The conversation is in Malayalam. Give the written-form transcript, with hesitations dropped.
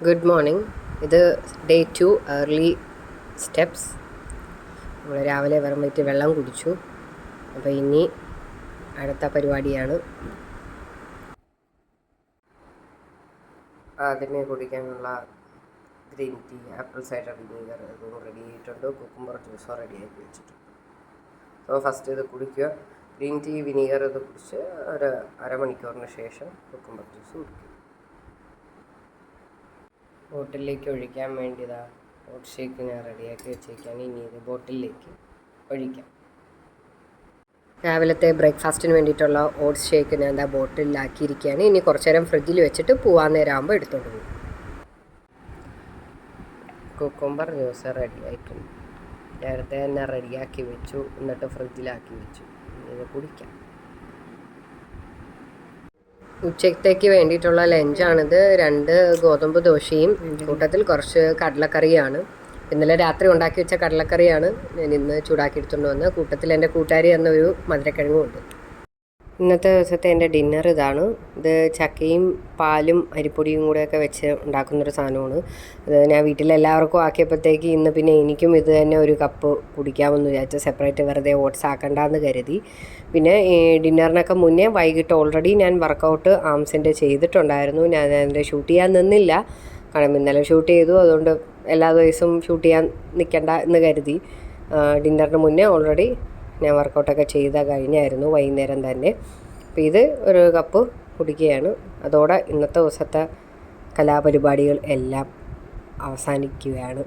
Good morning. ഇത് ഡേ 2 ഏർലി സ്റ്റെപ്സ്. നമ്മൾ രാവിലെ വെറും വെള്ളം കുടിച്ചു. അപ്പോൾ ഇനി അടുത്ത പരിപാടിയാണ്. ആദ്യമേ കുടിക്കാനുള്ള green tea, apple cider vinegar ഇതൊന്നും റെഡി ആയിട്ടുണ്ട്. കുക്കുംബർ ജ്യൂസോ റെഡിയാക്കി വെച്ചിട്ടുണ്ട്. അപ്പോൾ ഫസ്റ്റ് ഇത് കുടിക്കുക. ഗ്രീൻ ടീ വിനീഗർ ഇത് കുടിച്ച് ഒരു അരമണിക്കൂറിന് ശേഷം കുക്കുംബർ ജ്യൂസ് കുടിക്കുക. ബോട്ടിലേക്ക് ഒഴിക്കാൻ വേണ്ടിയതാ ഓട്സ് ഷേക്ക് ഞാൻ റെഡിയാക്കി വെച്ചേക്കാണ്. ഇനി ഇത് ബോട്ടിലേക്ക് ഒഴിക്കാം. രാവിലത്തെ ബ്രേക്ക്ഫാസ്റ്റിന് വേണ്ടിയിട്ടുള്ള ഓട്സ് ഷേക്ക് ഞാൻ എന്താ ബോട്ടിലാക്കിയിരിക്കുകയാണ്. ഇനി കുറച്ച് നേരം ഫ്രിഡ്ജിൽ വെച്ചിട്ട് പോവാൻ നേരമാകുമ്പോൾ എടുത്തോണ്ട് പോകും. കുക്കുംബർ ജ്യൂസ് റെഡിയായിട്ടുണ്ട്. നേരത്തെ തന്നെ റെഡിയാക്കി വെച്ചു, എന്നിട്ട് ഫ്രിഡ്ജിലാക്കി വെച്ചു. ഇത് കുടിക്കാം. ഉച്ചത്തേക്ക് വേണ്ടിയിട്ടുള്ള ലഞ്ചാണിത്. 2 ഗോതമ്പ് ദോശയും കൂട്ടത്തിൽ കുറച്ച് കടലക്കറിയാണ്. ഇന്നലെ രാത്രി ഉണ്ടാക്കി വെച്ച കടലക്കറിയാണ് ഞാൻ ഇന്ന് ചൂടാക്കി എടുത്തുകൊണ്ട് വന്ന്. കൂട്ടത്തിൽ എൻ്റെ കൂട്ടുകാരി എന്നൊരു മധുരക്കിഴങ്ങും ഉണ്ട്. ഇന്നത്തെ ദിവസത്തെ എൻ്റെ ഡിന്നർ ഇതാണ്. ഇത് ചക്കയും പാലും അരിപ്പൊടിയും കൂടെയൊക്കെ വെച്ച് ഉണ്ടാക്കുന്നൊരു സാധനമാണ്. ഇത് ഞാൻ വീട്ടിലെല്ലാവർക്കും ആക്കിയപ്പോഴത്തേക്ക് ഇന്ന് പിന്നെ എനിക്കും ഇത് തന്നെ ഒരു കപ്പ് കുടിക്കാമെന്ന് വിചാരിച്ചു. സെപ്പറേറ്റ് വെറുതെ ഓട്സ് ആക്കണ്ടെന്ന് കരുതി. പിന്നെ ഈ ഡിന്നറിനൊക്കെ മുന്നേ വൈകിട്ട് ഓൾറെഡി ഞാൻ വർക്കൗട്ട് ആംസിൻ്റെ ചെയ്തിട്ടുണ്ടായിരുന്നു. ഞാൻ അതിൻ്റെ ഷൂട്ട് ചെയ്യാൻ നിന്നില്ല, കാരണം ഇന്നലെ ഷൂട്ട് ചെയ്തു. അതുകൊണ്ട് എല്ലാ ദിവസവും ഷൂട്ട് ചെയ്യാൻ നിൽക്കണ്ട എന്ന് കരുതി ഡിന്നറിന് മുന്നേ ഓൾറെഡി ഞാൻ വർക്കൗട്ടൊക്കെ ചെയ്ത കഴിഞ്ഞായിരുന്നു വൈകുന്നേരം തന്നെ. അപ്പോൾ ഇത് ഒരു കപ്പ് കുടിക്കുകയാണ്. അതോടെ ഇന്നത്തെ ദിവസത്തെ കലാപരിപാടികൾ എല്ലാം അവസാനിക്കുകയാണ്.